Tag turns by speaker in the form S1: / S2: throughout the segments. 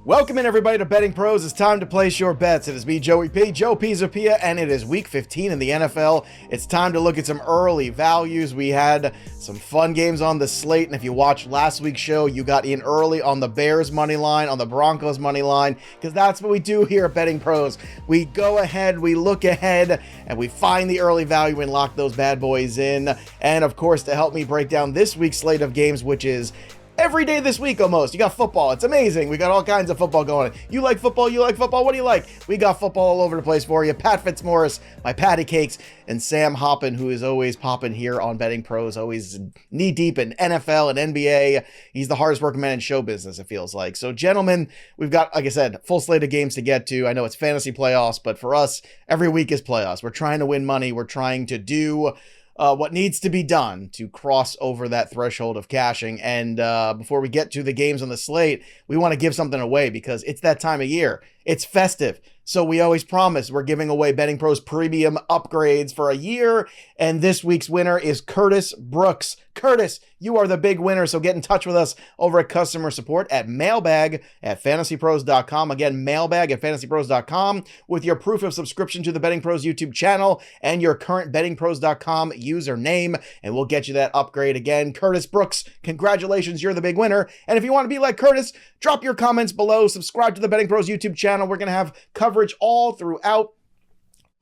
S1: Welcome in, everybody, to Betting Pros. It's time to place your bets. It is me, Joey P, Joe Pisapia, and it is Week 15 in the NFL. It's time to look at some early values. We had some fun games on the slate, and if you watched last week's show, you got in early on the Bears money line, on the Broncos money line, because that's what we do here at Betting Pros. We go ahead, we look ahead, and we find the early value and lock those bad boys in. And of course, to help me break down this week's slate of games, which is every day this week almost. You got football. It's amazing. We got all kinds of football going on. You like football? You like football? What do you like? We got football all over the place for you. Pat Fitzmaurice, my patty cakes, and Sam Hoppen, who is always popping here on Betting Pros, always knee deep in NFL and NBA. He's the hardest working man in show business, it feels like. So, gentlemen, we've got, like I said, full slate of games to get to. I know it's fantasy playoffs, but for us, every week is playoffs. We're trying to win money. We're trying to do what needs to be done to cross over that threshold of cashing. And before we get to the games on the slate, we want to give something away because it's that time of year. It's festive. So we always promise we're giving away Betting Pros premium upgrades for a year. And this week's winner is Curtis Brooks. Curtis, you are the big winner. So get in touch with us over at customer support at mailbag@fantasypros.com. Again, mailbag@fantasypros.com with your proof of subscription to the Betting Pros YouTube channel and your current bettingpros.com username. And we'll get you that upgrade again. Curtis Brooks, congratulations. You're the big winner. And if you want to be like Curtis, drop your comments below. Subscribe to the Betting Pros YouTube channel. We're going to have coverage all throughout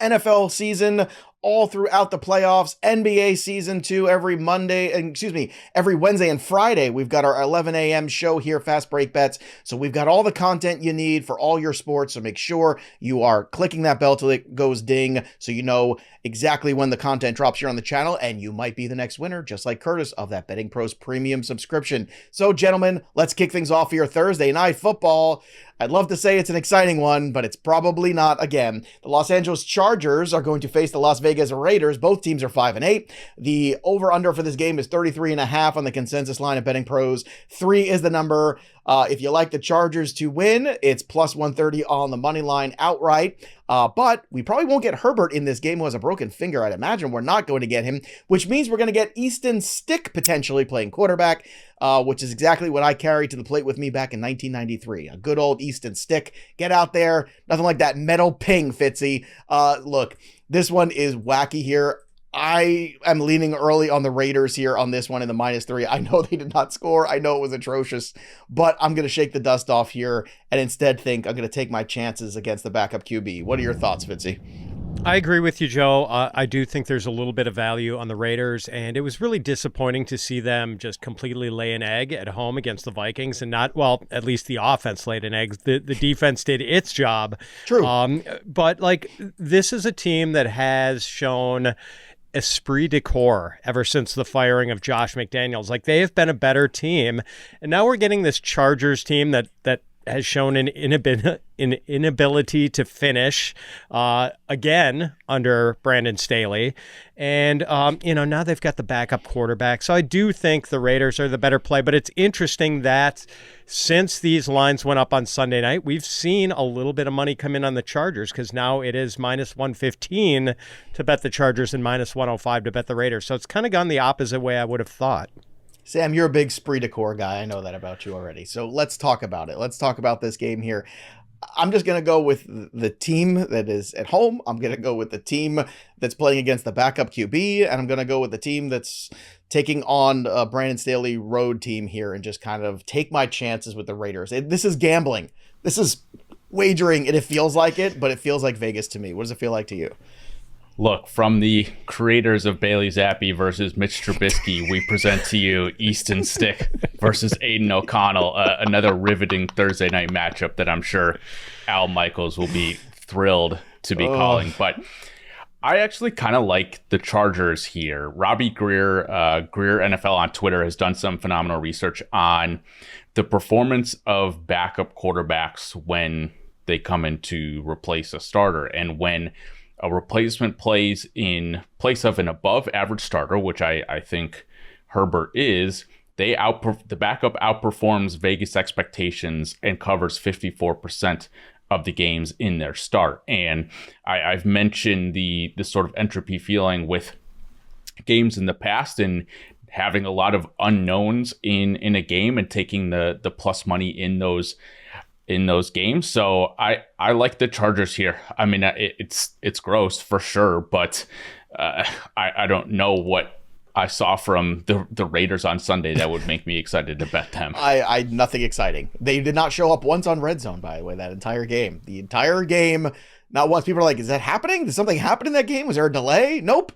S1: NFL season, all throughout the playoffs, NBA season too, every Wednesday and Friday. We've got our 11 a.m. show here, Fast Break Bets. So we've got all the content you need for all your sports. So make sure you are clicking that bell till it goes ding so you know exactly when the content drops here on the channel, and you might be the next winner, just like Curtis, of that Betting Pros premium subscription. So, gentlemen, let's kick things off here. Thursday Night Football. I'd love to say it's an exciting one, but it's probably not. Again, the Los Angeles Chargers are going to face the Las Vegas Raiders. Both teams are 5-8. The over-under for this game is 33.5 on the consensus line at Betting Pros. 3 is the number. If you like the Chargers to win, it's plus 130 on the money line outright. But we probably won't get Herbert in this game, who has a broken finger. I'd imagine we're not going to get him, which means we're going to get Easton Stick potentially playing quarterback, which is exactly what I carried to the plate with me back in 1993. A good old Easton Stick. Get out there. Nothing like that metal ping, Fitzy. Look, this one is wacky here. I am leaning early on the Raiders here on this one in the -3. I know they did not score. I know it was atrocious, but I'm going to shake the dust off here and instead think I'm going to take my chances against the backup QB. What are your thoughts, Fitzy?
S2: I agree with you, Joe. I do think there's a little bit of value on the Raiders, and it was really disappointing to see them just completely lay an egg at home against the Vikings, and not, well, at least the offense laid an egg. The defense did its job.
S1: True.
S2: But, like, this is a team that has shown esprit de corps ever since the firing of Josh McDaniels. Like, they have been a better team, and now we're getting this Chargers team that has shown an inability to finish again under Brandon Staley. And, now they've got the backup quarterback. So I do think the Raiders are the better play. But it's interesting that since these lines went up on Sunday night, we've seen a little bit of money come in on the Chargers, because now it is minus 115 to bet the Chargers and minus 105 to bet the Raiders. So it's kind of gone the opposite way I would have thought.
S1: Sam, you're a big esprit de corps guy. I know that about you already. So let's talk about it. Let's talk about this game here. I'm just going to go with the team that is at home. I'm going to go with the team that's playing against the backup QB. And I'm going to go with the team that's taking on a Brandon Staley road team here and just kind of take my chances with the Raiders. This is gambling. This is wagering, and it feels like it, but it feels like Vegas to me. What does it feel like to you?
S3: Look, from the creators of Bailey Zappi versus Mitch Trubisky, we present to you Easton Stick versus Aiden O'Connell, another riveting Thursday night matchup that I'm sure Al Michaels will be thrilled to be calling. But I actually kind of like the Chargers here. Robbie Greer, Greer NFL on Twitter, has done some phenomenal research on the performance of backup quarterbacks when they come in to replace a starter. And when a replacement plays in place of an above average starter, which I think Herbert is, the backup outperforms Vegas expectations and covers 54% of the games in their start. And I've mentioned the sort of entropy feeling with games in the past and having a lot of unknowns in a game and taking the plus money in those in those games. So I like the Chargers here. I mean, it's gross for sure, but I don't know what I saw from the Raiders on Sunday that would make me excited to bet them.
S1: I nothing exciting. They did not show up once on red zone, by the way, that entire game. The entire game, not once. People are like, is that happening? Did something happen in that game? Was there a delay? Nope.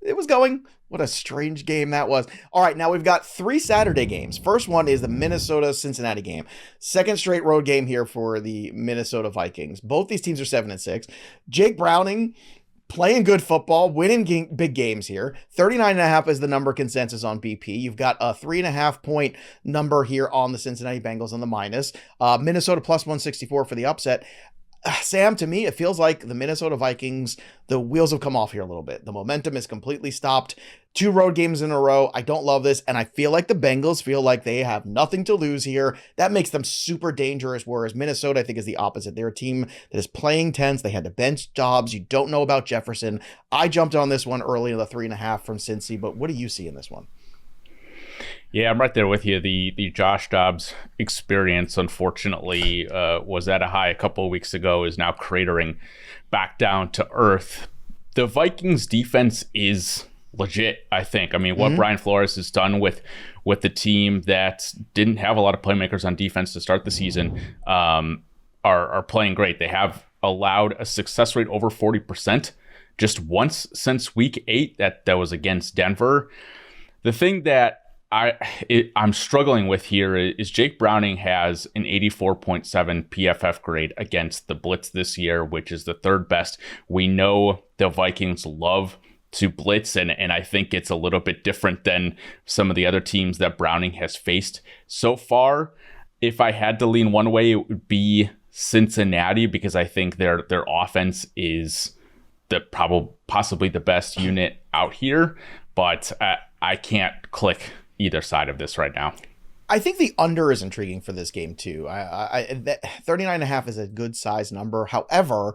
S1: It was going. What a strange game that was. All right, now we've got 3 Saturday games. First one is the Minnesota-Cincinnati game. Second straight road game here for the Minnesota Vikings. Both these teams are 7-6. Jake Browning playing good football, winning big games here. 39.5 is the number consensus on BP. You've got a 3.5 point number here on the Cincinnati Bengals on the minus. Minnesota plus 164 for the upset. Sam, to me, it feels like the Minnesota Vikings, the wheels have come off here a little bit. The momentum is completely stopped. 2 road games in a row. I don't love this. And I feel like the Bengals feel like they have nothing to lose here. That makes them super dangerous. Whereas Minnesota, I think, is the opposite. They're a team that is playing tense. They had to bench Dobbs. You don't know about Jefferson. I jumped on this one early in the 3.5 from Cincy. But what do you see in this one?
S3: Yeah, I'm right there with you. The Josh Dobbs experience, unfortunately, was at a high a couple of weeks ago, is now cratering back down to earth. The Vikings defense is legit, I think. I mean, what Brian Flores has done with the team that didn't have a lot of playmakers on defense to start the season are playing great. They have allowed a success rate over 40% just once since week 8. That was against Denver. The thing that I'm struggling with here is Jake Browning has an 84.7 PFF grade against the blitz this year, which is the 3rd best. We know the Vikings love to blitz, and I think it's a little bit different than some of the other teams that Browning has faced so far. If I had to lean one way, it would be Cincinnati, because I think their offense is possibly the best unit out here, but I can't click either side of this right now.
S1: I think the under is intriguing for this game too. 39.5 is a good size number. However,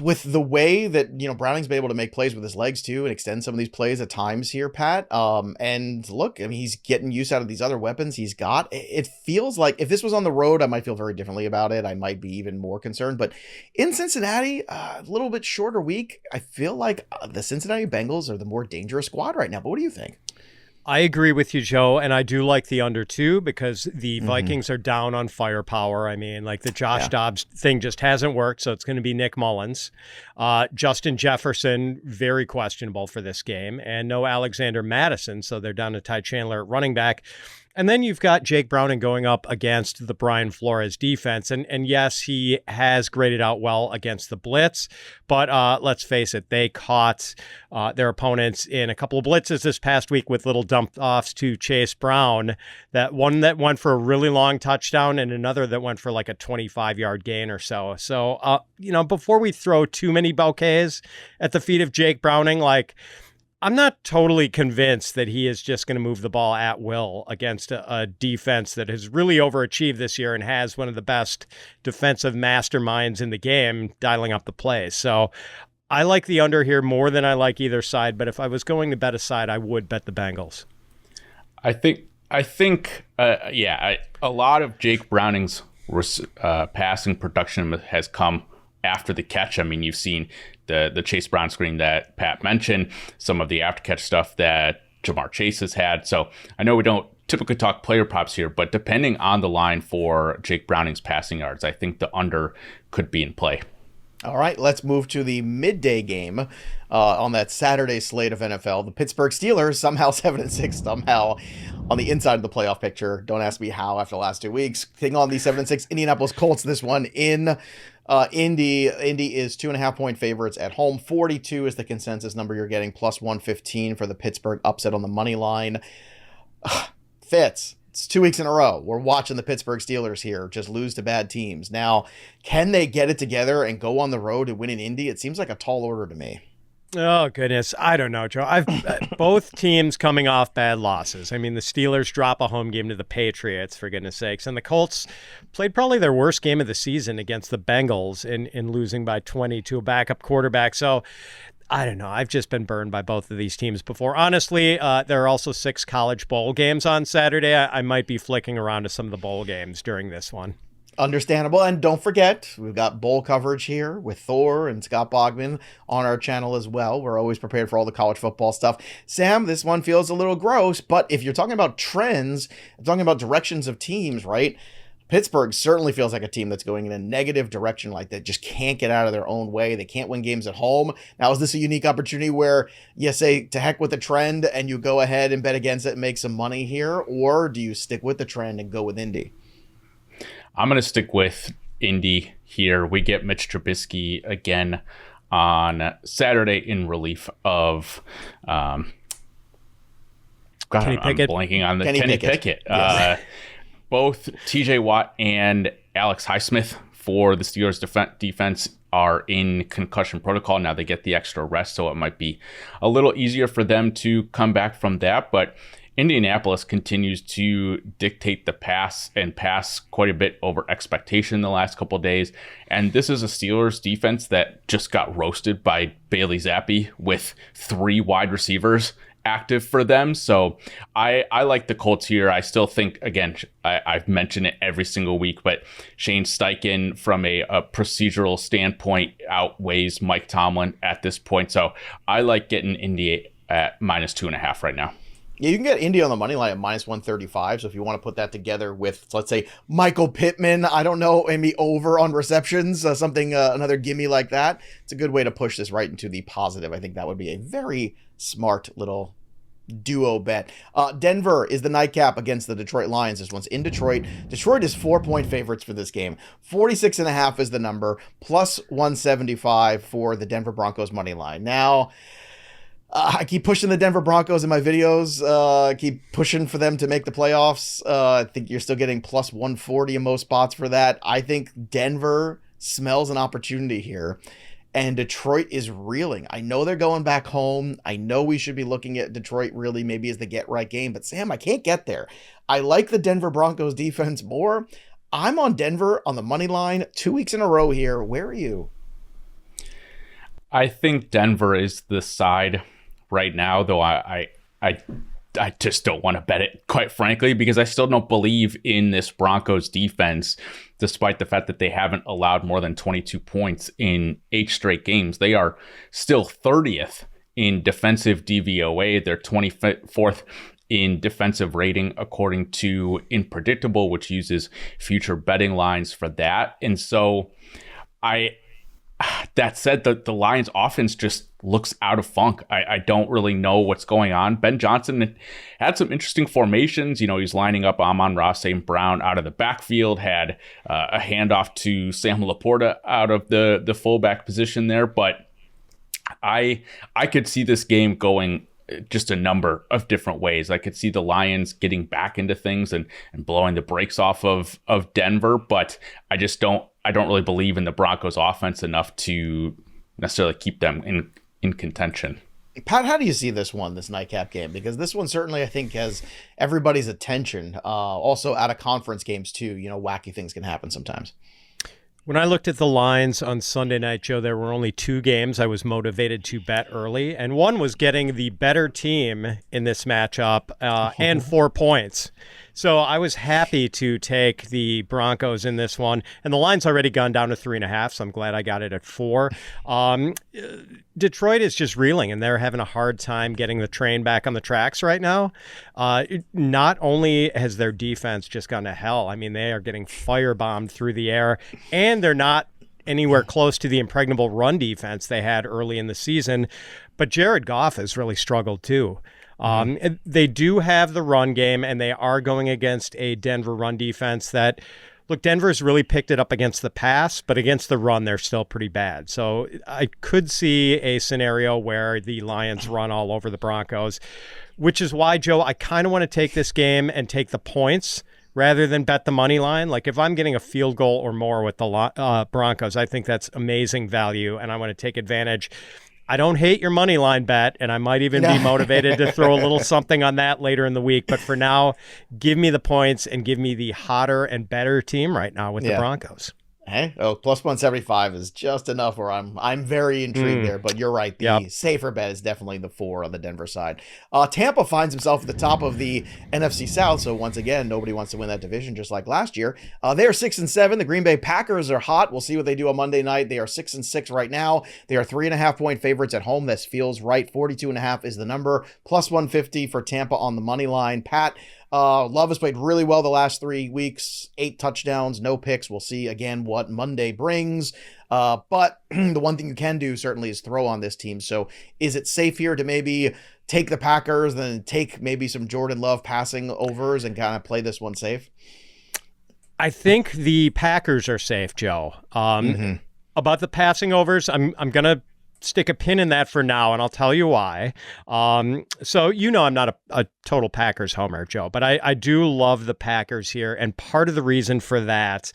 S1: with the way that, Browning's been able to make plays with his legs too and extend some of these plays at times here, Pat. And look, I mean, he's getting use out of these other weapons he's got. It feels like if this was on the road, I might feel very differently about it. I might be even more concerned. But in Cincinnati, a little bit shorter week, I feel like the Cincinnati Bengals are the more dangerous squad right now. But what do you think?
S2: I agree with you, Joe, and I do like the under too because the Vikings are down on firepower. I mean, like the Josh Dobbs thing just hasn't worked, so it's going to be Nick Mullins. Justin Jefferson, very questionable for this game, and no Alexander Madison, so they're down to Ty Chandler at running back. And then you've got Jake Browning going up against the Brian Flores defense. And yes, he has graded out well against the blitz, but let's face it, they caught their opponents in a couple of blitzes this past week with little dump offs to Chase Brown. That one that went for a really long touchdown and another that went for like a 25-yard gain or so. So, before we throw too many bouquets at the feet of Jake Browning, I'm not totally convinced that he is just going to move the ball at will against a defense that has really overachieved this year and has one of the best defensive masterminds in the game dialing up the plays. So I like the under here more than I like either side, but if I was going to bet a side, I would bet the Bengals.
S3: I think a lot of Jake Browning's passing production has come after the catch. I mean, you've seen the Chase Brown screen that Pat mentioned, some of the after catch stuff that Jamar Chase has had. So I know we don't typically talk player props here, but depending on the line for Jake Browning's passing yards, I think the under could be in play.
S1: All right, let's move to the midday game on that Saturday slate of NFL. The Pittsburgh Steelers, somehow 7-6, somehow on the inside of the playoff picture. Don't ask me how after the last 2 weeks. Thing on the 7-6 Indianapolis Colts, this one in Indy. Indy is 2.5 point favorites at home. 42 is the consensus number you're getting, plus 115 for the Pittsburgh upset on the money line. Fitz. It's 2 weeks in a row. We're watching the Pittsburgh Steelers here just lose to bad teams. Now, can they get it together and go on the road and win in Indy? It seems like a tall order to me.
S2: Oh, goodness. I don't know, Joe. I've both teams coming off bad losses. I mean, the Steelers drop a home game to the Patriots, for goodness sakes. And the Colts played probably their worst game of the season against the Bengals in losing by 20 to a backup quarterback. So I don't know. I've just been burned by both of these teams before. Honestly, there are also 6 college bowl games on Saturday. I might be flicking around to some of the bowl games during this one.
S1: Understandable. And don't forget, we've got bowl coverage here with Thor and Scott Bogman on our channel as well. We're always prepared for all the college football stuff. Sam, this one feels a little gross, but if you're talking about trends, talking about directions of teams, right? Pittsburgh certainly feels like a team that's going in a negative direction, like that just can't get out of their own way. They can't win games at home. Now, is this a unique opportunity where you say to heck with the trend and you go ahead and bet against it and make some money here? Or do you stick with the trend and go with Indy?
S3: I'm going to stick with Indy here. We get Mitch Trubisky again on Saturday in relief of
S2: Kenny
S3: I'm
S2: Pickett.
S3: blanking on the
S1: Kenny
S3: Pickett.
S1: Yes.
S3: Both TJ Watt and Alex Highsmith for the Steelers defense are in concussion protocol. Now they get the extra rest, so it might be a little easier for them to come back from that. But Indianapolis continues to dictate the pass and pass quite a bit over expectation the last couple of days. And this is a Steelers defense that just got roasted by Bailey Zappi with 3 wide receivers active for them. So I like the Colts here. I still think, again, I've mentioned it every single week, but Shane Steichen from a procedural standpoint outweighs Mike Tomlin at this point. So I like getting Indy at -2.5 right now.
S1: Yeah, you can get Indy on the money line at -135. So if you want to put that together with, let's say, Michael Pittman, I don't know, maybe over on receptions, another gimme like that, it's a good way to push this right into the positive. I think that would be a very smart little duo bet. Denver is the nightcap against the Detroit Lions. This one's in Detroit. Detroit is 4-point favorites for this game. 46.5 is the number, +175 for the Denver Broncos money line. Now, I keep pushing the Denver Broncos in my videos. Keep pushing for them to make the playoffs. I think you're still getting +140 in most spots for that. I think Denver smells an opportunity here, and Detroit is reeling. I know they're going back home. I know we should be looking at Detroit really maybe as the get-right game, but Sam, I can't get there. I like the Denver Broncos defense more. I'm on Denver on the money line 2 weeks in a row here. Where are you?
S3: I think Denver is the side right now, though I just don't want to bet it, quite frankly, because I still don't believe in this Broncos defense, despite the fact that they haven't allowed more than 22 points in 8 straight games. They are still 30th in defensive DVOA. They're 24th in defensive rating, according to Unpredictable, which uses future betting lines for that. And so that said, the Lions offense just looks out of funk. I don't really know what's going on. Ben Johnson had some interesting formations. You know, he's lining up Amon-Ra St. Brown out of the backfield, had a handoff to Sam Laporta out of the fullback position there. But I could see this game going just a number of different ways. I could see the Lions getting back into things and blowing the brakes off of Denver, but I don't really believe in the Broncos offense enough to necessarily keep them in contention.
S1: Pat, how do you see this nightcap game? Because this one certainly, I think, has everybody's attention. Also out of conference games too, wacky things can happen sometimes.
S2: When I looked at the lines on Sunday night, Joe, there were only 2 games I was motivated to bet early, and one was getting the better team in this matchup and 4 points. So I was happy to take the Broncos in this one, and the line's already gone down to 3.5, so I'm glad I got it at 4. Detroit is just reeling, and they're having a hard time getting the train back on the tracks right now. Not only has their defense just gone to hell, I mean, they are getting firebombed through the air, and they're not anywhere close to the impregnable run defense they had early in the season. But Jared Goff has really struggled too. They do have the run game, and they are going against a Denver run defense that, look, Denver's really picked it up against the pass, but against the run, they're still pretty bad. So I could see a scenario where the Lions run all over the Broncos, which is why, Joe, I kind of want to take this game and take the points rather than bet the money line. Like, if I'm getting a field goal or more with the Broncos, I think that's amazing value, and I want to take advantage. I don't hate your money line bet, and I might even be motivated to throw a little something on that later in the week. But for now, give me the points and give me the hotter and better team right now with the Broncos.
S1: Hey, oh, plus 175 is just enough where I'm very intrigued there, but you're right. The safer bet is definitely the 4 on the Denver side. Tampa finds himself at the top of the NFC South, so once again, nobody wants to win that division just like last year. They are 6-7. The Green Bay Packers are hot. We'll see what they do on Monday night. They are 6-6 right now. They are 3.5-point favorites at home. This feels right. 42.5 is the number. Plus 150 for Tampa on the money line. Pat, Love has played really well the last 3 weeks, 8 touchdowns, no picks. We'll see again what Monday brings. But the one thing you can do certainly is throw on this team. So is it safe here to maybe take the Packers, then take maybe some Jordan Love passing overs and kind of play this one safe?
S2: I think the Packers are safe, Joe. About the passing overs, I'm going to stick a pin in that for now, and I'll tell you why. So I'm not a total Packers homer, Joe, but I do love the Packers here, and part of the reason for that,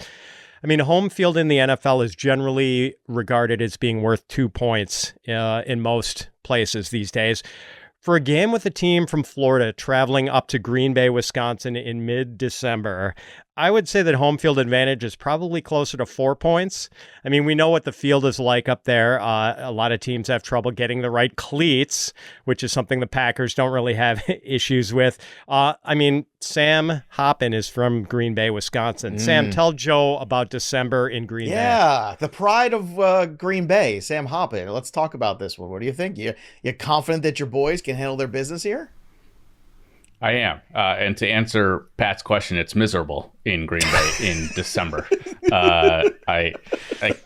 S2: I mean, home field in the NFL is generally regarded as being worth 2 points in most places these days. For a game with a team from Florida traveling up to Green Bay, Wisconsin in mid-December, I would say that home field advantage is probably closer to 4 points. I mean, we know what the field is like up there. A lot of teams have trouble getting the right cleats, which is something the Packers don't really have issues with. I mean, Sam Hoppen is from Green Bay, Wisconsin. Sam, tell Joe about December in Green Bay.
S1: Yeah, the pride of Green Bay, Sam Hoppen. Let's talk about this one. What do you think? You confident that your boys can handle their business here?
S3: I am. And to answer Pat's question, it's miserable in Green Bay in December. I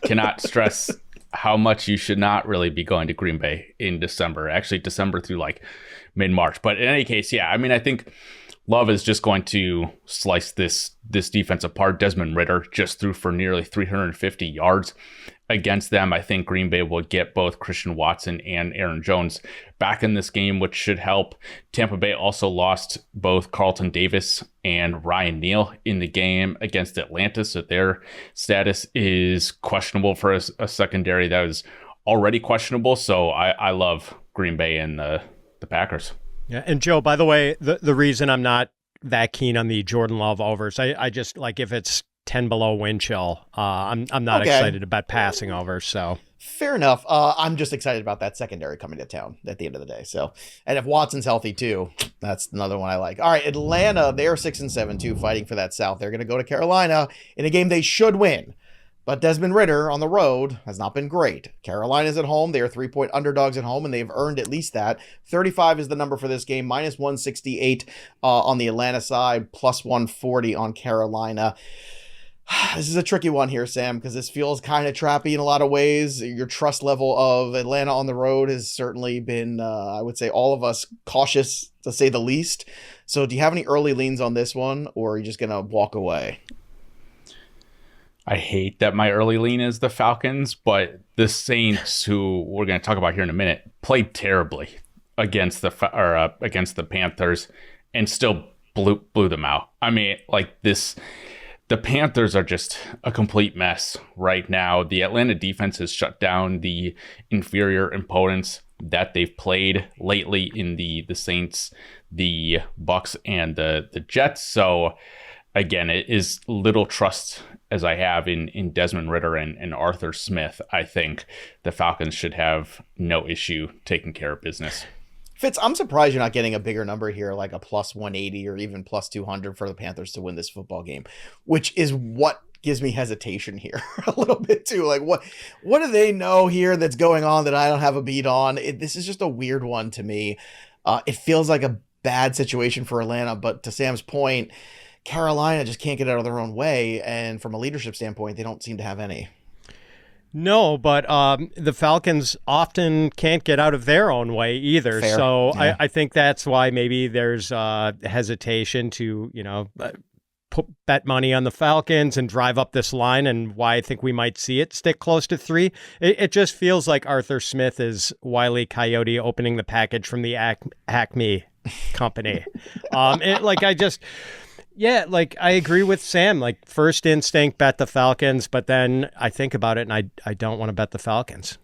S3: cannot stress how much you should not really be going to Green Bay in December. Actually, December through like mid-March. But in any case, yeah, I mean, I think Love is just going to slice this defense apart. Desmond Ridder just threw for nearly 350 yards against them. I think Green Bay will get both Christian Watson and Aaron Jones back in this game, which should help. Tampa Bay also lost both Carlton Davis and Ryan Neal in the game against Atlanta, so their status is questionable for a secondary that was already questionable. So I love Green Bay and the Packers.
S2: Yeah, and Joe, by the way, the reason I'm not that keen on the Jordan Love overs, I just like if it's 10 below wind chill, I'm not excited about passing overs. So
S1: fair enough. I'm just excited about that secondary coming to town at the end of the day. So, and if Watson's healthy too, that's another one I like. All right, Atlanta, they're 6-7 too, fighting for that South. They're going to go to Carolina in a game they should win. But Desmond Ridder on the road has not been great. Carolina's at home. They are 3-point underdogs at home, and they've earned at least that. 35 is the number for this game, minus 168 on the Atlanta side, plus 140 on Carolina. This is a tricky one here, Sam, because this feels kind of trappy in a lot of ways. Your trust level of Atlanta on the road has certainly been, I would say, all of us cautious, to say the least. So do you have any early leans on this one, or are you just going to walk away?
S3: I hate that my early lean is the Falcons, but the Saints, who we're going to talk about here in a minute, played terribly against the Panthers and still blew them out. I mean, like this, the Panthers are just a complete mess right now. The Atlanta defense has shut down the inferior opponents that they've played lately in the Saints, the Bucks, and the Jets. So again, it is little trust as I have in Desmond Ridder and Arthur Smith. I think the Falcons should have no issue taking care of business.
S1: Fitz, I'm surprised you're not getting a bigger number here, like a plus 180 or even plus 200 for the Panthers to win this football game, which is what gives me hesitation here a little bit too. Like what do they know here that's going on that I don't have a beat on? This is just a weird one to me. It feels like a bad situation for Atlanta, but to Sam's point, Carolina just can't get out of their own way, and from a leadership standpoint, they don't seem to have any.
S2: No, but the Falcons often can't get out of their own way either.
S1: Fair.
S2: So
S1: Yeah.
S2: I think that's why maybe there's hesitation to, bet money on the Falcons and drive up this line, and why I think we might see it stick close to 3. It just feels like Arthur Smith is Wile E. Coyote opening the package from the Acme company. Yeah, like I agree with Sam. Like first instinct, bet the Falcons, but then I think about it and I don't want to bet the Falcons.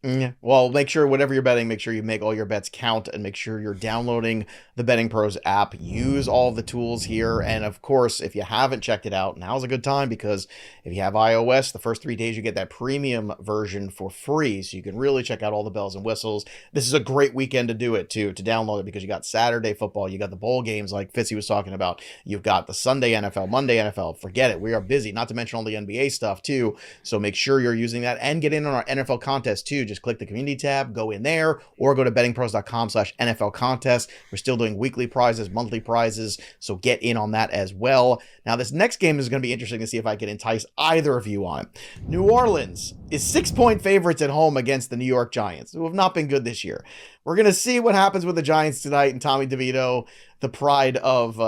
S1: Yeah. Well, make sure whatever you're betting, make sure you make all your bets count and make sure you're downloading the Betting Pros app. Use all the tools here. And of course, if you haven't checked it out, now's a good time because if you have iOS, the first 3 days you get that premium version for free. So you can really check out all the bells and whistles. This is a great weekend to do it too, to download it because you got Saturday football, you got the bowl games like Fitzy was talking about. You've got the Sunday NFL, Monday NFL. Forget it. We are busy, not to mention all the NBA stuff too. So make sure you're using that and get in on our NFL contest too. Just click the community tab, go in there, or go to bettingpros.com/NFL contest. We're still doing weekly prizes, monthly prizes, so get in on that as well. Now, this next game is going to be interesting to see if I can entice either of you on. New Orleans is 6-point favorites at home against the New York Giants, who have not been good this year. We're going to see what happens with the Giants tonight and Tommy DeVito, the pride of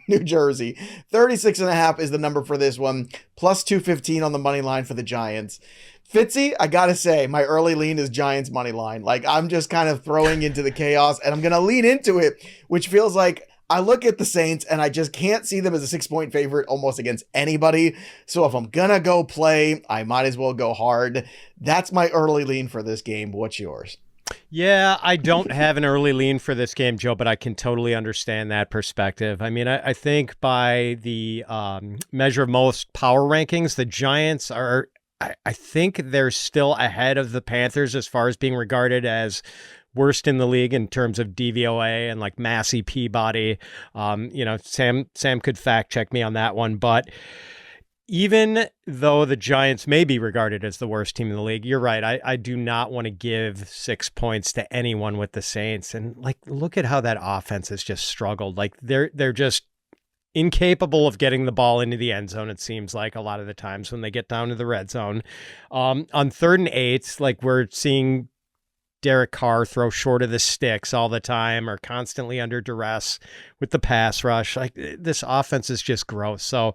S1: New Jersey. 36.5 is the number for this one, plus 215 on the money line for the Giants. Fitzy, I gotta say, my early lean is Giants money line. Like, I'm just kind of throwing into the chaos, and I'm gonna lean into it, which feels like I look at the Saints, and I just can't see them as a 6-point favorite almost against anybody. So if I'm gonna go play, I might as well go hard. That's my early lean for this game. What's yours?
S2: Yeah, I don't have an early lean for this game, Joe, but I can totally understand that perspective. I mean, I think by the measure of most power rankings, the Giants are... I think they're still ahead of the Panthers as far as being regarded as worst in the league in terms of DVOA and like Massey Peabody. Sam could fact check me on that one, but even though the Giants may be regarded as the worst team in the league, you're right. I do not want to give 6 points to anyone with the Saints. And like, look at how that offense has just struggled. Like they're just incapable of getting the ball into the end zone, it seems like, a lot of the times when they get down to the red zone. On 3rd and 8, like, we're seeing Derek Carr throw short of the sticks all the time or constantly under duress with the pass rush. Like, this offense is just gross. So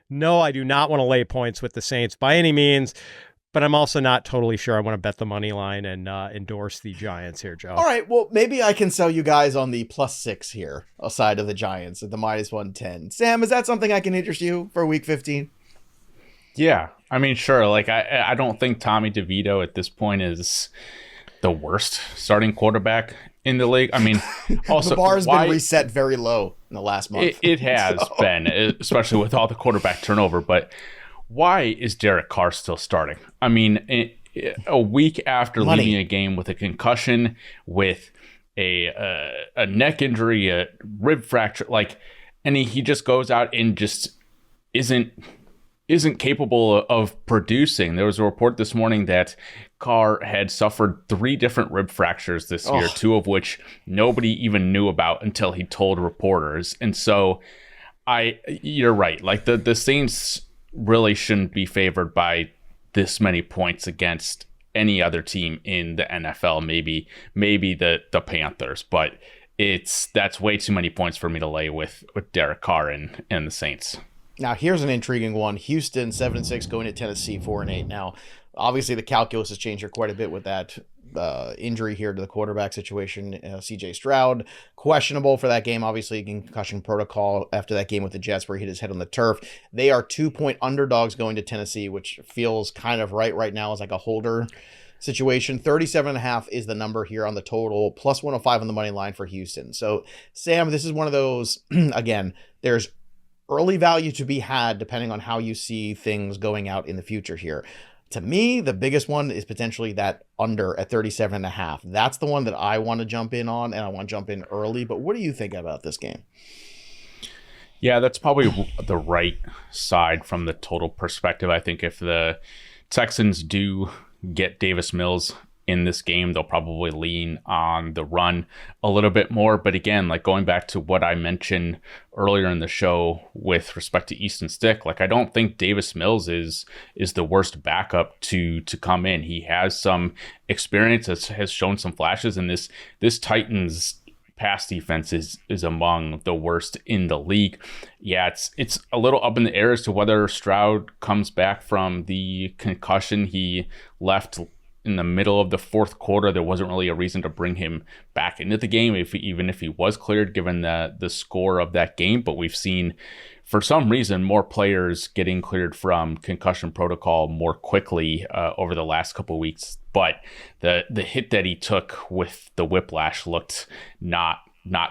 S2: no, I do not want to lay points with the Saints by any means, but I'm also not totally sure I want to bet the money line and endorse the Giants here, Joe.
S1: All right, well, maybe I can sell you guys on the +6 here, aside of the Giants at the -110. Sam, is that something I can interest you for Week 15?
S3: Yeah, I mean, sure. Like, I don't think Tommy DeVito at this point is the worst starting quarterback in the league. I mean, also
S1: the bar has been reset very low in the last month.
S3: It has been, especially with all the quarterback turnover, but why is Derek Carr still starting? I mean, a week after leaving a game with a concussion, with a neck injury, a rib fracture, like, and he just goes out and just isn't capable of producing. There was a report this morning that Carr had suffered 3 different rib fractures this year, 2 of which nobody even knew about until he told reporters. And so you're right. Like, the Saints really shouldn't be favored by this many points against any other team in the NFL. Maybe the Panthers, but that's way too many points for me to lay with Derek Carr and the Saints.
S1: Now, here's an intriguing one. Houston 7-6 going to Tennessee 4-8. Now, obviously the calculus has changed here quite a bit with that injury here to the quarterback situation. CJ Stroud questionable for that game, obviously in concussion protocol after that game with the Jets where he hit his head on the turf. They are 2-point underdogs going to Tennessee, which feels kind of right now as like a holder situation. 37.5 is the number here on the total, plus 105 on the money line for Houston. So Sam, this is one of those, again, there's early value to be had depending on how you see things going out in the future here. To me, the biggest one is potentially that under at 37.5. That's the one that I want to jump in on, and I want to jump in early. But what do you think about this game?
S3: Yeah, that's probably the right side from the total perspective. I think if the Texans do get Davis Mills in this game, they'll probably lean on the run a little bit more. But again, like, going back to what I mentioned earlier in the show with respect to Easton Stick, like, I don't think Davis Mills is the worst backup to come in. He has some experience, has shown some flashes, and this Titans pass defense is among the worst in the league. Yeah, it's a little up in the air as to whether Stroud comes back from the concussion he left in the middle of the fourth quarter, there wasn't really a reason to bring him back into the game, even if he was cleared, given the score of that game. But we've seen, for some reason, more players getting cleared from concussion protocol more quickly over the last couple of weeks. But the hit that he took with the whiplash looked not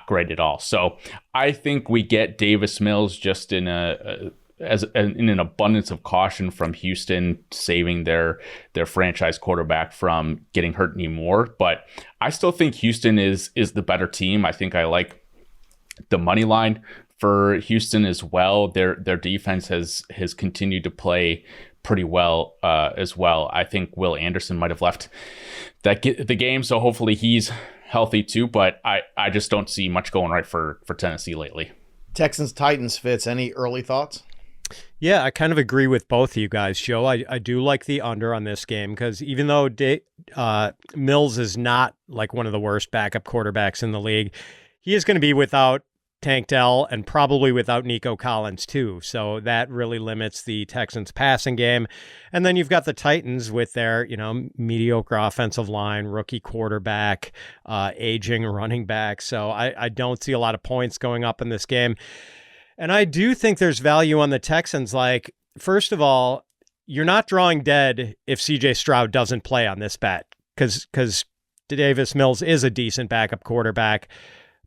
S3: great at all. So I think we get Davis Mills just in an abundance of caution from Houston, saving their franchise quarterback from getting hurt anymore. But I still think Houston is the better team. I think I like the money line for Houston as well. Their defense has continued to play pretty well as well. I think Will Anderson might have left the game, so hopefully he's healthy too. But I just don't see much going right for Tennessee lately.
S1: Texans Titans, Fitz, any early thoughts?
S2: Yeah, I kind of agree with both of you guys, Joe. I do like the under on this game because even though Mills is not like one of the worst backup quarterbacks in the league, he is going to be without Tank Dell and probably without Nico Collins too. So that really limits the Texans passing game. And then you've got the Titans with their, mediocre offensive line, rookie quarterback, aging running back. So I don't see a lot of points going up in this game. And I do think there's value on the Texans. Like, first of all, you're not drawing dead if CJ Stroud doesn't play on this bet because Davis Mills is a decent backup quarterback.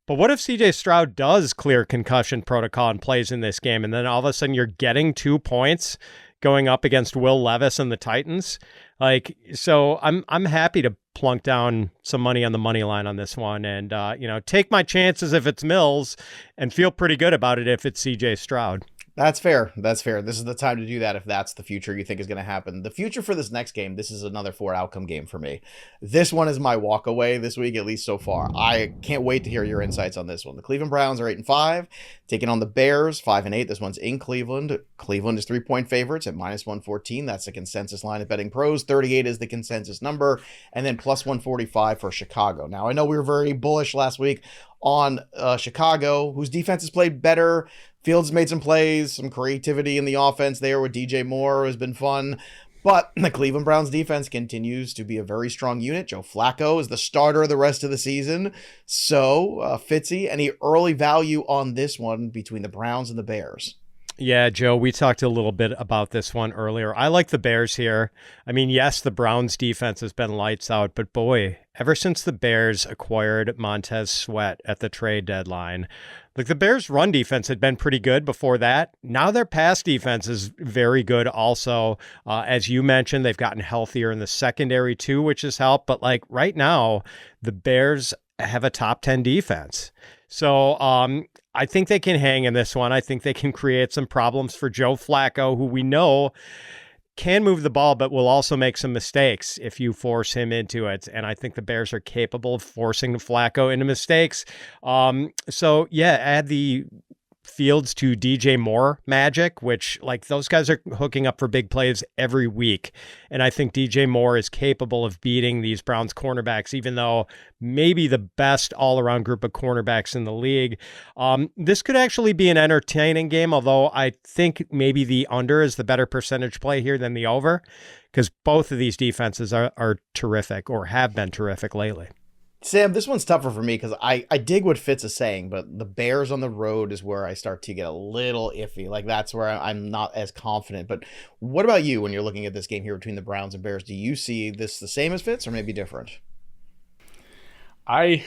S2: But what if CJ Stroud does clear concussion protocol and plays in this game, and then all of a sudden you're getting 2 points going up against Will Levis and the Titans? Like, so I'm happy to plunk down some money on the money line on this one and, take my chances if it's Mills and feel pretty good about it if it's CJ Stroud.
S1: That's fair. This is the time to do that if that's the future you think is going to happen. The future for this next game, this is another 4-outcome game for me. This one is my walk away this week, at least so far. I can't wait to hear your insights on this one. The Cleveland Browns are 8-5, taking on the Bears 5-8. This one's in Cleveland. Cleveland is 3-point favorites at -114. That's the consensus line at Betting Pros. 38 is the consensus number, and then +145 for Chicago. Now, I know we were very bullish last week on Chicago, whose defense has played better. Fields made some plays, some creativity in the offense there with DJ Moore has been fun. But the Cleveland Browns defense continues to be a very strong unit. Joe Flacco is the starter the rest of the season. So, Fitzy, any early value on this one between the Browns and the Bears?
S2: Yeah, Joe, we talked a little bit about this one earlier. I like the Bears here. I mean, yes, the Browns defense has been lights out, but boy, ever since the Bears acquired Montez Sweat at the trade deadline, like the Bears' run defense had been pretty good before that. Now their pass defense is very good also. As you mentioned, they've gotten healthier in the secondary too, which has helped. But like right now, the Bears have a top 10 defense. So I think they can hang in this one. I think they can create some problems for Joe Flacco, who we know can move the ball, but will also make some mistakes if you force him into it. And I think the Bears are capable of forcing Flacco into mistakes. So yeah, add the Fields to DJ Moore magic, which like those guys are hooking up for big plays every week. And I think DJ Moore is capable of beating these Browns cornerbacks, even though maybe the best all-around group of cornerbacks in the league. This could actually be an entertaining game, although I think maybe the under is the better percentage play here than the over, because both of these defenses are terrific or have been terrific lately.
S1: Sam, this one's tougher for me because I dig what Fitz is saying, but the Bears on the road is where I start to get a little iffy. Like that's where I'm not as confident. But what about you when you're looking at this game here between the Browns and Bears? Do you see this the same as Fitz or maybe different?
S3: I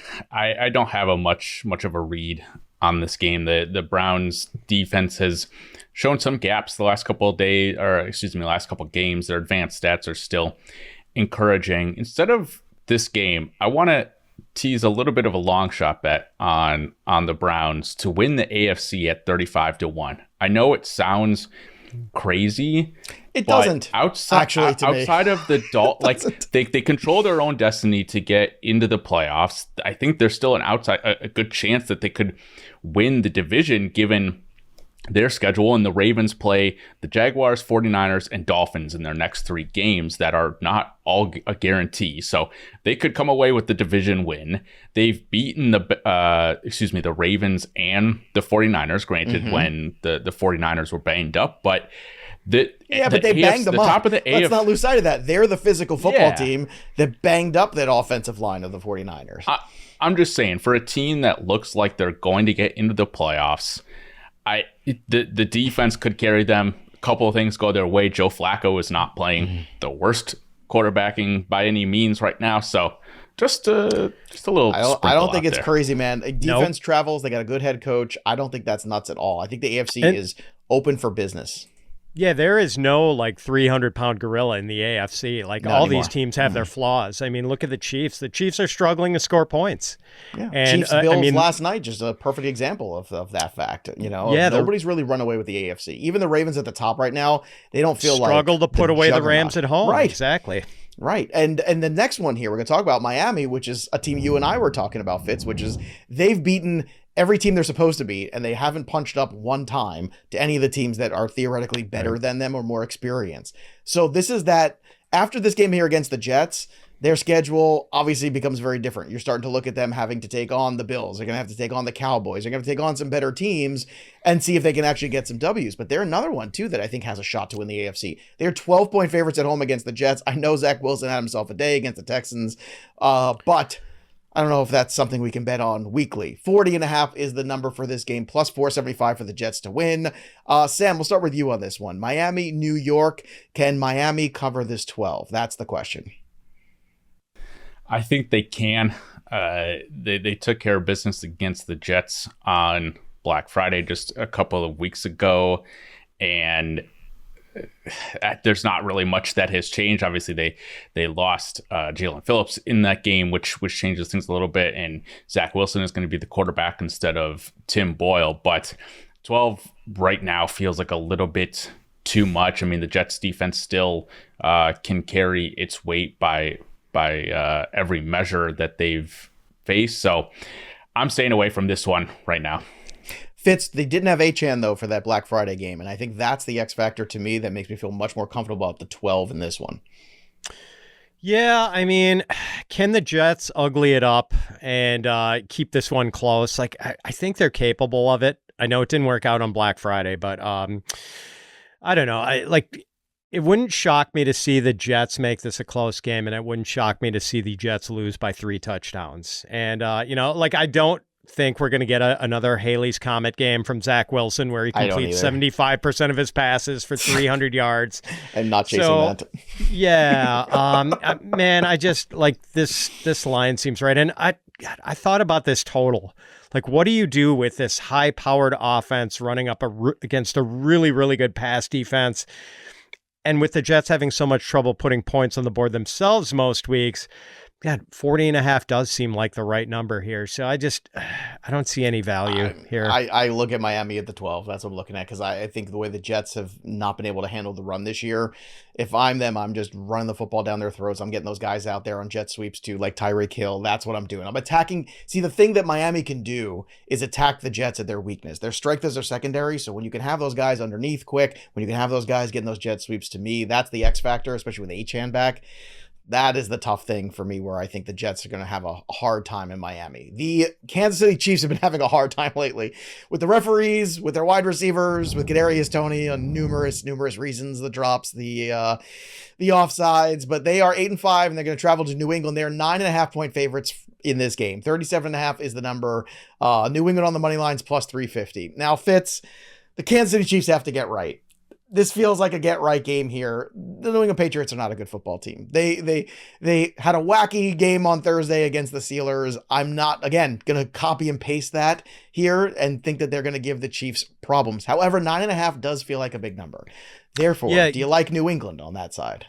S3: don't have a much of a read on this game. The Browns defense has shown some gaps the last couple of days, last couple of games. Their advanced stats are still encouraging. Instead of this game, I want to tease a little bit of a long shot bet on the Browns to win the AFC at 35-1. I know it sounds crazy.
S1: It doesn't.
S3: Outside of the like they control their own destiny to get into the playoffs. I think there's still a good chance that they could win the division given their schedule, and the Ravens play the Jaguars, 49ers, and Dolphins in their next 3 games that are not all a guarantee. So they could come away with the division win. They've beaten the Ravens and the 49ers, granted when the 49ers were banged up, but
S1: But they banged them up.
S3: Top of the
S1: Let's not lose sight of that. They're the physical football team that banged up that offensive line of the 49ers.
S3: I'm just saying, for a team that looks like they're going to get into the playoffs, the defense could carry them. A couple of things go their way. Joe Flacco is not playing the worst quarterbacking by any means right now, so just a little.
S1: I don't think it's crazy, man. Defense travels. They got a good head coach. I don't think that's nuts at all. I think the AFC is open for business.
S2: Yeah, there is no 300-pound gorilla in the AFC. Not all anymore. These teams have their flaws. I mean, look at the Chiefs. The Chiefs are struggling to score points.
S1: Yeah. And Chiefs-Bills last night, just a perfect example of that fact. Nobody's really run away with the AFC. Even the Ravens at the top right now, they don't feel
S2: struggle to put away the Rams at home.
S1: Right.
S2: Exactly.
S1: Right. And the next one here, we're going to talk about Miami, which is a team you and I were talking about, Fitz, which is they've beaten every team they're supposed to beat, and they haven't punched up one time to any of the teams that are theoretically better than them or more experienced. So this is that after this game here against the Jets, their schedule obviously becomes very different. You're starting to look at them having to take on the Bills. They're going to have to take on the Cowboys. They're going to take on some better teams and see if they can actually get some W's. But they're another one, too, that I think has a shot to win the AFC. They're 12-point favorites at home against the Jets. I know Zach Wilson had himself a day against the Texans, but I don't know if that's something we can bet on weekly. 40.5 is the number for this game, plus 475 for the Jets to win. Sam, we'll start with you on this one. Miami, New York. Can Miami cover this 12? That's the question.
S3: I think they can. They took care of business against the Jets on Black Friday just a couple of weeks ago, and there's not really much that has changed. Obviously, they lost Jalen Phillips in that game, which changes things a little bit, and Zach Wilson is going to be the quarterback instead of Tim Boyle. But 12 right now feels like a little bit too much. I mean, the Jets defense still can carry its weight by every measure that they've faced. So I'm staying away from this one right now.
S1: Fitz, they didn't have Achane, though, for that Black Friday game, and I think that's the X factor to me that makes me feel much more comfortable about the 12 in this one.
S2: Yeah, I mean, can the Jets ugly it up and keep this one close? I think they're capable of it. I know it didn't work out on Black Friday, but I don't know. It wouldn't shock me to see the Jets make this a close game, and it wouldn't shock me to see the Jets lose by 3 touchdowns. And, I don't think we're going to get another Haley's Comet game from Zach Wilson where he completes 75% of his passes for 300 yards.
S1: And not chasing that.
S2: Yeah. Man, I just this line seems right. And I thought about this total. What do you do with this high-powered offense running up against a really, really good pass defense? And with the Jets having so much trouble putting points on the board themselves most weeks, God, 40.5 does seem like the right number here. So I don't see any value here.
S1: I look at Miami at the 12. That's what I'm looking at, because I think the way the Jets have not been able to handle the run this year, if I'm them, I'm just running the football down their throats. I'm getting those guys out there on jet sweeps too, like Tyreek Hill. That's what I'm doing. I'm attacking. See, the thing that Miami can do is attack the Jets at their weakness. Their strength is their secondary. So when you can have those guys underneath quick, when you can have those guys getting those jet sweeps, to me, that's the X factor, especially with Achane back. That is the tough thing for me, where I think the Jets are going to have a hard time in Miami. The Kansas City Chiefs have been having a hard time lately with the referees, with their wide receivers, with Kadarius Toney on numerous reasons, the drops, the offsides, but they are 8-5 and they're going to travel to New England. They're 9.5-point favorites in this game. 37.5 is the number. New England on the money lines plus 350. Now, Fitz, the Kansas City Chiefs have to get right. This feels like a get-right game here. The New England Patriots are not a good football team. They had a wacky game on Thursday against the Steelers. I'm not, again, going to copy and paste that here and think that they're going to give the Chiefs problems. However, 9.5 does feel like a big number. Therefore, do you like New England on that side?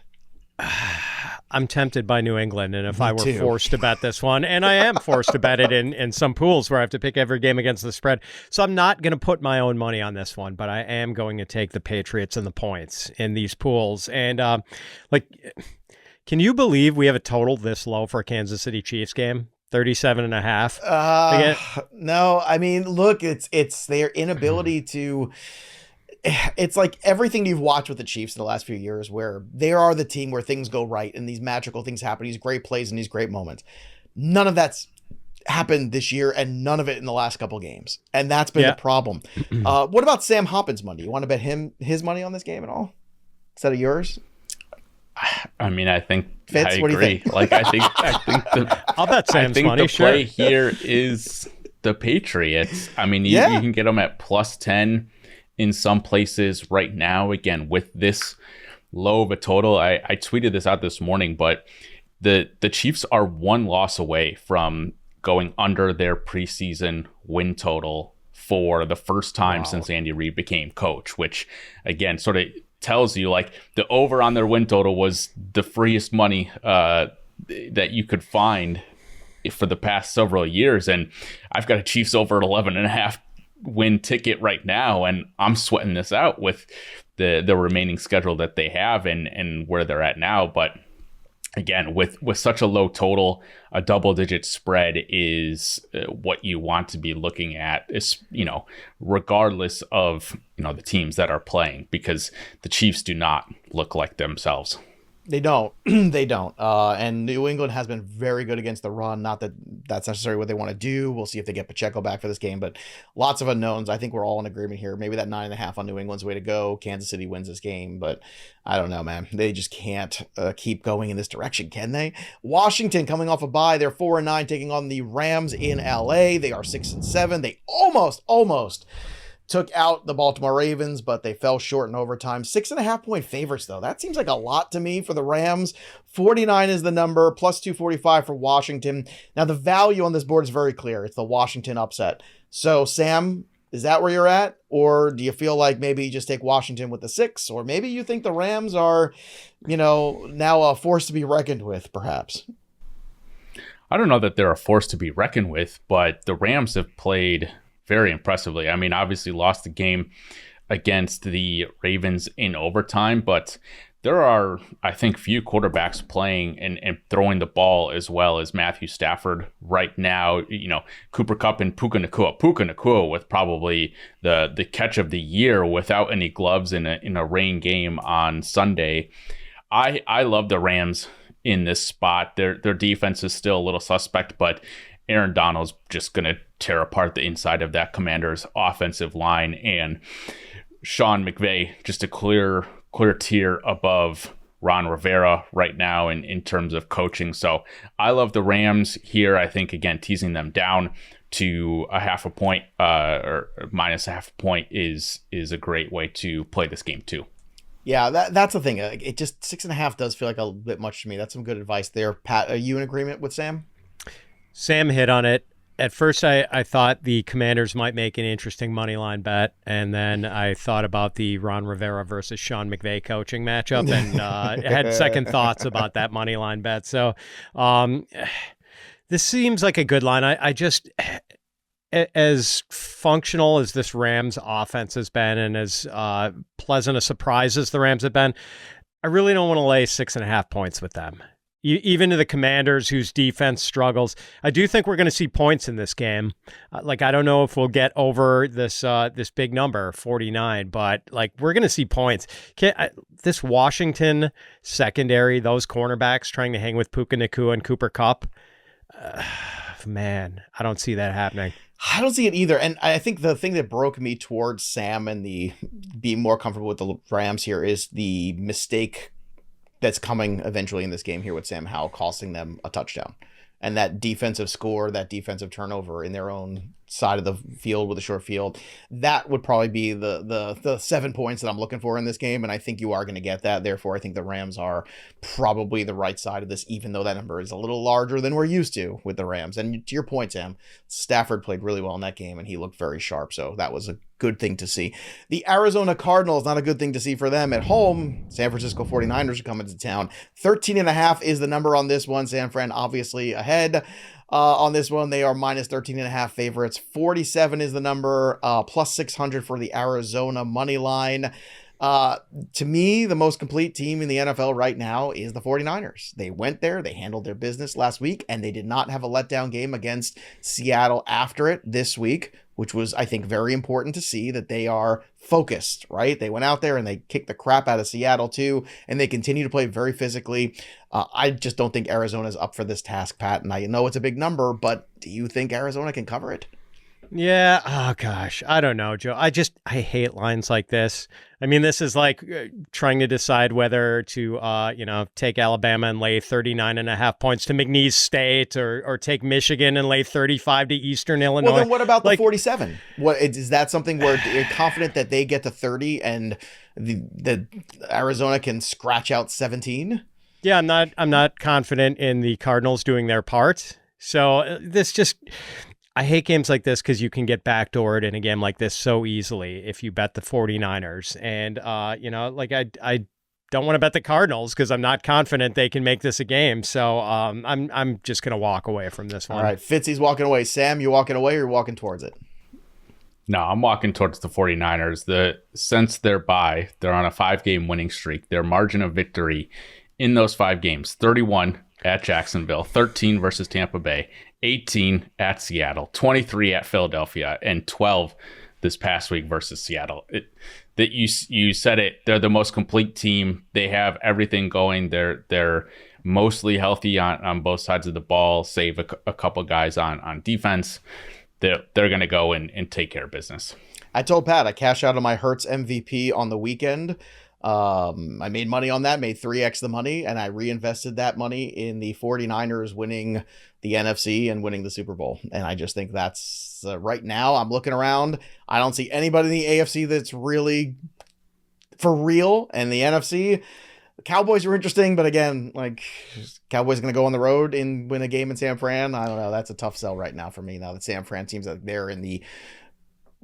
S2: I'm tempted by New England, and if I were forced to bet this one, and I am forced to bet it in some pools where I have to pick every game against the spread, so I'm not going to put my own money on this one, but I am going to take the Patriots and the points in these pools. And can you believe we have a total this low for a Kansas City Chiefs game? 37.5.
S1: No, I mean, look, it's their inability to. It's like everything you've watched with the Chiefs in the last few years, where they are the team where things go right and these magical things happen, these great plays and these great moments. None of that's happened this year, and none of it in the last couple games. And that's been the problem. What about Sam Hoppen's money? You want to bet his money on this game at all? instead of yours?
S3: I mean, I think
S1: Fitz,
S3: I
S1: what do you
S3: agree.
S1: think?
S3: Like, I think
S2: I'll bet Sam's money.
S3: The play here is the Patriots. I mean, you can get them at +10 in some places right now. Again, with this low of a total, I tweeted this out this morning, but the Chiefs are one loss away from going under their preseason win total for the first time since Andy Reid became coach, which again sort of tells you like the over on their win total was the freest money that you could find for the past several years. And I've got a Chiefs over at 11.5 win ticket right now, and I'm sweating this out with the remaining schedule that they have and where they're at now. But again, with such a low total, a double-digit spread is what you want to be looking at, is, regardless of, the teams that are playing, because the Chiefs do not look like themselves.
S1: They don't. They don't. And New England has been very good against the run. Not that that's necessarily what they want to do. We'll see if they get Pacheco back for this game, but lots of unknowns. I think we're all in agreement here. Maybe that 9.5 on New England's way to go. Kansas City wins this game, but I don't know, man. They just can't keep going in this direction, can they? Washington coming off a bye. They're 4-9, taking on the Rams in LA. They are 6-7. They almost took out the Baltimore Ravens, but they fell short in overtime. 6.5 point favorites, though. That seems like a lot to me for the Rams. 49 is the number, plus 245 for Washington. Now, the value on this board is very clear. It's the Washington upset. So, Sam, is that where you're at? Or do you feel like maybe you just take Washington with the 6? Or maybe you think the Rams are, now a force to be reckoned with, perhaps?
S3: I don't know that they're a force to be reckoned with, but the Rams have played very impressively. I mean, obviously lost the game against the Ravens in overtime, but there are, I think, few quarterbacks playing and throwing the ball as well as Matthew Stafford right now. Cooper Kupp and Puka Nacua. Puka Nacua with probably the catch of the year without any gloves in a rain game on Sunday. I love the Rams in this spot. Their defense is still a little suspect, but Aaron Donald's just going to tear apart the inside of that Commanders offensive line, and Sean McVay just a clear tier above Ron Rivera right now in terms of coaching. So I love the Rams here. I think, again, teasing them down to a 0.5 point or minus a 0.5 point is a great way to play this game too.
S1: Yeah, that's the thing. It just 6.5 does feel like a bit much to me. That's some good advice there. Pat, are you in agreement with Sam?
S2: Sam hit on it. At first, I thought the Commanders might make an interesting money line bet, and then I thought about the Ron Rivera versus Sean McVay coaching matchup, and had second thoughts about that money line bet. So this seems like a good line. I just, as functional as this Rams offense has been, and as pleasant a surprise as the Rams have been, I really don't want to lay 6.5 points with them. Even to the Commanders, whose defense struggles. I do think we're going to see points in this game. I don't know if we'll get over this big number, 49, but we're going to see points. This Washington secondary, those cornerbacks trying to hang with Puka Nacua and Cooper Kupp, man, I don't see that happening.
S1: I don't see it either. And I think the thing that broke me towards Sam and the being more comfortable with the Rams here is the mistake that's coming eventually in this game here with Sam Howell costing them a touchdown. And that defensive score, that defensive turnover in their own side of the field with a short field, that would probably be the 7 points that I'm looking for in this game. And I think you are going to get that. Therefore, I think the Rams are probably the right side of this, even though that number is a little larger than we're used to with the Rams. And to your point, Sam, Stafford played really well in that game and he looked very sharp. So that was a good thing to see. The Arizona Cardinals, not a good thing to see for them at home. San Francisco 49ers are coming to town. 13.5 is the number on this one. San Fran obviously ahead. On this one, they are minus 13.5 favorites. 47 is the number, plus 600 for the Arizona money line. To me, the most complete team in the NFL right now is the 49ers. They went there, they handled their business last week, and they did not have a letdown game against Seattle after it this week, which was, I think, very important to see that they are focused, right? They went out there and they kicked the crap out of Seattle too, and they continue to play very physically. I just don't think Arizona's up for this task, Pat, and I know it's a big number, but do you think Arizona can cover it?
S2: Yeah. Oh gosh. I don't know, Joe. I hate lines like this. I mean, this is like trying to decide whether to, take Alabama and lay 39.5 points to McNeese State or take Michigan and lay 35 to Eastern Illinois.
S1: Well, then what about the 47? What is that something where you're confident that they get to 30 and the Arizona can scratch out 17?
S2: Yeah, I'm not confident in the Cardinals doing their part. So I hate games like this because you can get backdoored in a game like this so easily if you bet the 49ers. And, I don't want to bet the Cardinals because I'm not confident they can make this a game. So I'm just going to walk away from this one.
S1: All right, Fitzy's walking away. Sam, you walking away or you're walking towards it?
S3: No, I'm walking towards the 49ers. Since they're on a 5-game winning streak. Their margin of victory in those 5 games, 31 at Jacksonville, 13 versus Tampa Bay, 18 at Seattle, 23 at Philadelphia, and 12 this past week versus Seattle. You said it. They're the most complete team. They have everything going. They're mostly healthy on both sides of the ball, save a couple guys on defense. They're going to go and take care of business.
S1: I told Pat I cashed out on my Hurts MVP on the weekend. I made money on that, made 3x the money, and I reinvested that money in the 49ers winning the NFC and winning the Super Bowl. And I just think that's right now I'm looking around. I don't see anybody in the AFC that's really for real. And the NFC, the Cowboys are interesting, but again, like Cowboys going to go on the road and win a game in San Fran. I don't know. That's a tough sell right now for me. Now that San Fran seems like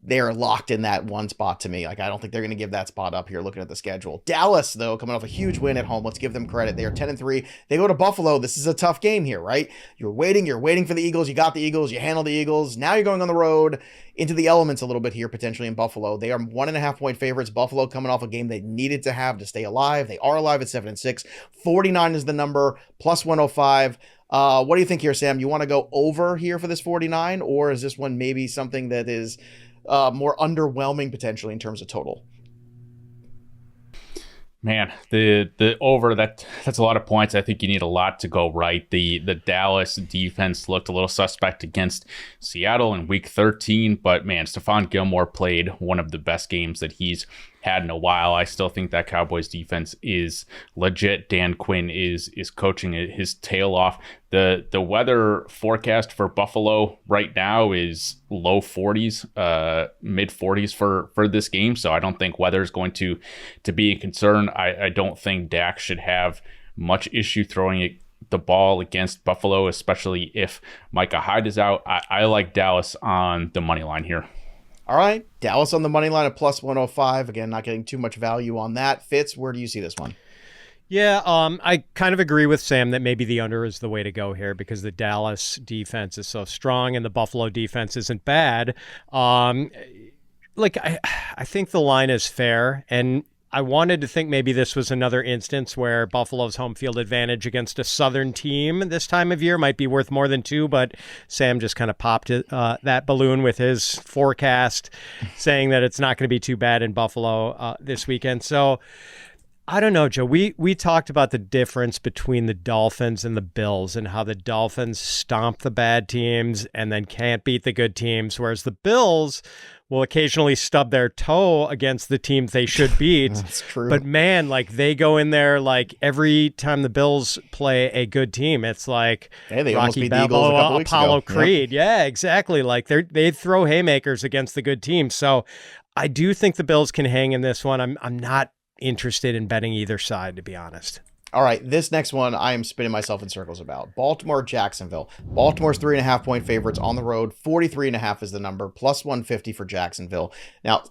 S1: they're locked in that one spot to me. Like, I don't think they're going to give that spot up here looking at the schedule. Dallas, though, coming off a huge win at home. Let's give them credit. They are 10-3. They go to Buffalo. This is a tough game here, right? You're waiting for the Eagles. You got the Eagles. You handle the Eagles. Now you're going on the road into the elements a little bit here, potentially in Buffalo. They are 1.5 point favorites. Buffalo coming off a game they needed to have to stay alive. They are alive at 7-6. 49 is the number, plus 105. What do you think here, Sam? You want to go over here for this 49, or is this one maybe something that is more underwhelming potentially in terms of total?
S3: Man, the over, that's a lot of points. I think you need a lot to go right. The Dallas defense looked a little suspect against Seattle in week 13, but man, Stephon Gilmore played one of the best games that he's had in a while. I still think that Cowboys defense is legit. Dan Quinn is coaching his tail off. The weather forecast for Buffalo right now is low 40s, mid 40s for this game. So I don't think weather is going to be a concern. I don't think Dak should have much issue throwing the ball against Buffalo, especially if Micah Hyde is out. I like Dallas on the money line here.
S1: All right, Dallas on the money line at plus 105. Again, not getting too much value on that. Fitz, where do you see this one?
S2: Yeah, I kind of agree with Sam that maybe the under is the way to go here because the Dallas defense is so strong and the Buffalo defense isn't bad. I think the line is fair, and I wanted to think maybe this was another instance where Buffalo's home field advantage against a Southern team this time of year might be worth more than 2, but Sam just kind of popped that balloon with his forecast saying that it's not going to be too bad in Buffalo this weekend. So I don't know, Joe. We talked about the difference between the Dolphins and the Bills and how the Dolphins stomp the bad teams and then can't beat the good teams, whereas the Bills will occasionally stub their toe against the teams they should beat.
S1: That's true.
S2: But man, like they go in there like every time the Bills play a good team, it's like
S1: they almost
S2: Rocky
S1: beat the Eagles a couple
S2: Balboa,
S1: weeks
S2: Apollo
S1: ago.
S2: Creed. Yep. Yeah, exactly. Like they throw haymakers against the good teams. So I do think the Bills can hang in this one. I'm not interested in betting either side, to be honest.
S1: All right, this next one I am spinning myself in circles about. Baltimore, Jacksonville. Baltimore's 3.5 point favorites on the road. 43.5 is the number, plus 150 for Jacksonville. Now,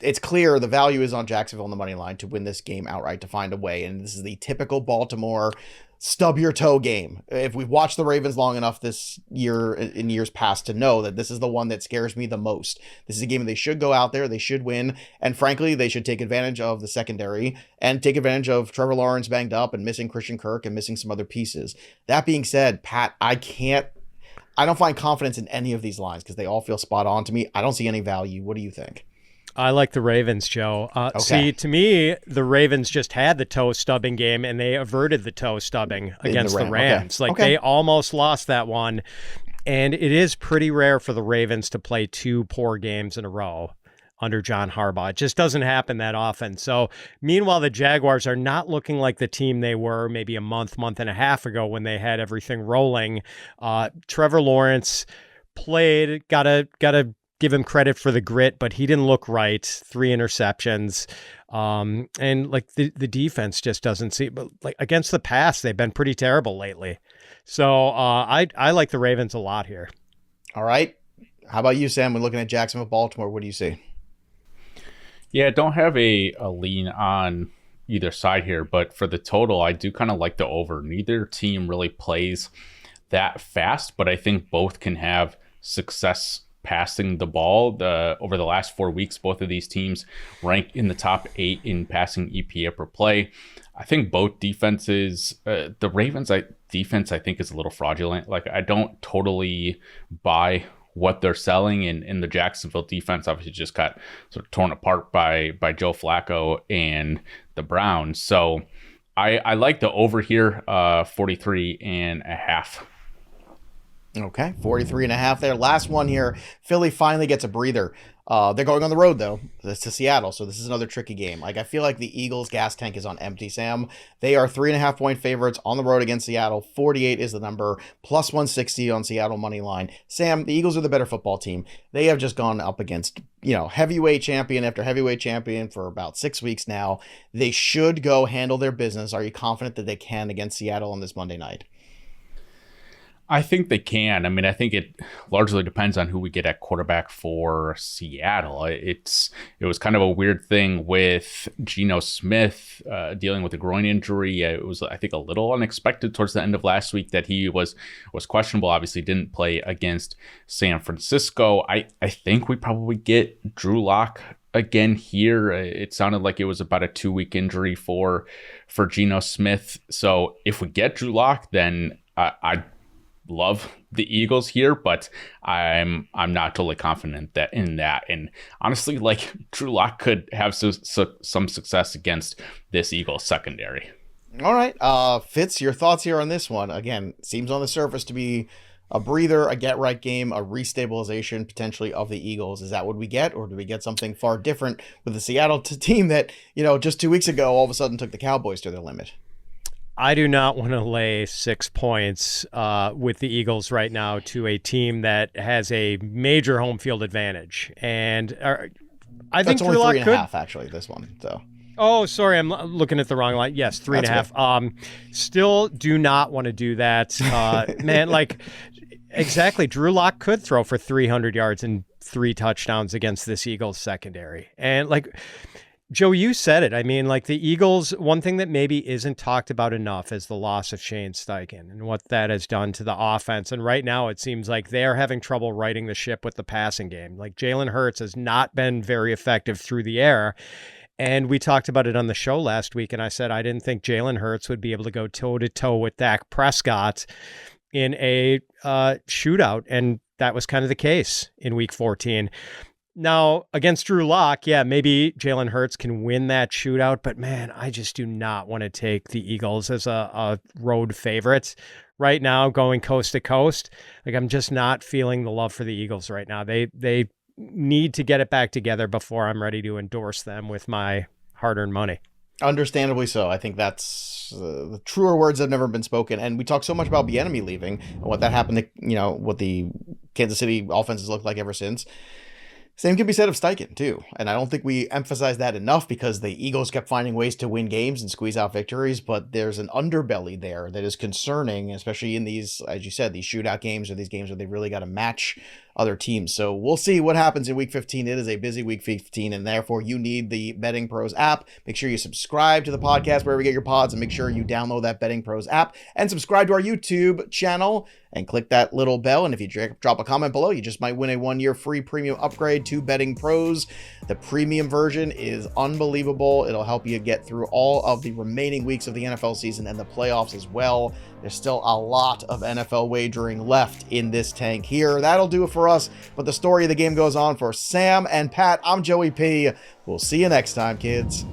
S1: it's clear the value is on Jacksonville on the money line to win this game outright, to find a way. And this is the typical Baltimore stub your toe game. If we've watched the Ravens long enough this year, in years past, to know that this is the one that scares me the most. This is a game they should go out there, they should win, and frankly, they should take advantage of the secondary and take advantage of Trevor Lawrence banged up and missing Christian Kirk and missing some other pieces. That being said, Pat, I don't find confidence in any of these lines because they all feel spot on to me. I don't see any value. What do you think?
S2: I like the Ravens, Joe.
S1: Okay.
S2: See, to me, the Ravens just had the toe stubbing game, and they averted the toe stubbing against the Rams.
S1: Okay.
S2: They almost lost that one. And it is pretty rare for the Ravens to play 2 poor games in a row under John Harbaugh. It just doesn't happen that often. So meanwhile, the Jaguars are not looking like the team they were maybe a month and a half ago when they had everything rolling. Trevor Lawrence played, gotta give him credit for the grit, but he didn't look right. 3 interceptions. And like the defense just doesn't see, but like against the pass, they've been pretty terrible lately. So I like the Ravens a lot here.
S1: All right. How about you, Sam? We're looking at Jacksonville, Baltimore. What do you see?
S3: Yeah, don't have a lean on either side here, but for the total, I do kind of like the over. Neither team really plays that fast, but I think both can have success passing the ball. Over the last 4 weeks, both of these teams rank in the top 8 in passing EPA per play. I think both defenses, the Ravens defense, I think is a little fraudulent. Like, I don't totally buy what they're selling, and the Jacksonville defense obviously just got sort of torn apart by Joe Flacco and the Browns. So I like the over here, 43.5.
S1: Okay, 43.5 there. Last one here. Philly finally gets a breather. They're going on the road, though. It's to Seattle, so this is another tricky game. Like, I feel like the Eagles' gas tank is on empty, Sam. They are 3.5-point favorites on the road against Seattle. 48 is the number, plus 160 on Seattle money line. Sam, the Eagles are the better football team. They have just gone up against, heavyweight champion after heavyweight champion for about 6 weeks now. They should go handle their business. Are you confident that they can against Seattle on this Monday night?
S3: I think they can. I mean, I think it largely depends on who we get at quarterback for Seattle. It was kind of a weird thing with Geno Smith dealing with a groin injury. It was, I think, a little unexpected towards the end of last week that he was questionable. Obviously didn't play against San Francisco. I think we probably get Drew Lock again here. It sounded like it was about a 2-week injury for Geno Smith. So if we get Drew Lock, then I love the Eagles here, but I'm not totally confident in that. And honestly, like, Drew Lock could have some success against this Eagles secondary.
S1: All right, Fitz, your thoughts here on this one? Again, seems on the surface to be a breather, a get right game, a restabilization potentially of the Eagles. Is that what we get, or do we get something far different with the Seattle team that just 2 weeks ago all of a sudden took the Cowboys to their limit?
S2: I do not want to lay 6 points with the Eagles right now to a team that has a major home field advantage. And I think
S1: that's only 3.5, actually, this one. So.
S2: Oh, sorry, I'm looking at the wrong line. Yes, 3.5. Still do not want to do that. Man, like, exactly. Drew Lock could throw for 300 yards and 3 touchdowns against this Eagles secondary. And, like, Joe, you said it. I mean, like, the Eagles, one thing that maybe isn't talked about enough is the loss of Shane Steichen and what that has done to the offense. And right now it seems like they're having trouble righting the ship with the passing game. Like, Jalen Hurts has not been very effective through the air. And we talked about it on the show last week, and I said I didn't think Jalen Hurts would be able to go toe-to-toe with Dak Prescott in a shootout, and that was kind of the case in Week 14. Now, against Drew Lock, yeah, maybe Jalen Hurts can win that shootout, but man, I just do not want to take the Eagles as a road favorite right now, going coast to coast. Like, I'm just not feeling the love for the Eagles right now. They need to get it back together before I'm ready to endorse them with my hard-earned money.
S1: Understandably so. I think that's the truer words have never been spoken. And we talk so much about Bieniemy leaving and what that happened to, what the Kansas City offenses looked like ever since. Same can be said of Steichen, too. And I don't think we emphasize that enough because the Eagles kept finding ways to win games and squeeze out victories, but there's an underbelly there that is concerning, especially in these, as you said, these shootout games or these games where they really got to match other teams. So we'll see what happens in Week 15. It is a busy Week 15, and therefore you need the Betting Pros app. Make sure you subscribe to the podcast wherever you get your pods, and make sure you download that Betting Pros app and subscribe to our YouTube channel and click that little bell. And if you drop a comment below, you just might win a 1-year free premium upgrade to Betting Pros. The premium version is unbelievable. It'll help you get through all of the remaining weeks of the NFL season and the playoffs as well. There's still a lot of NFL wagering left in this tank here. That'll do it for us, but the story of the game goes on. For Sam and Pat, I'm Joey P. We'll see you next time, kids.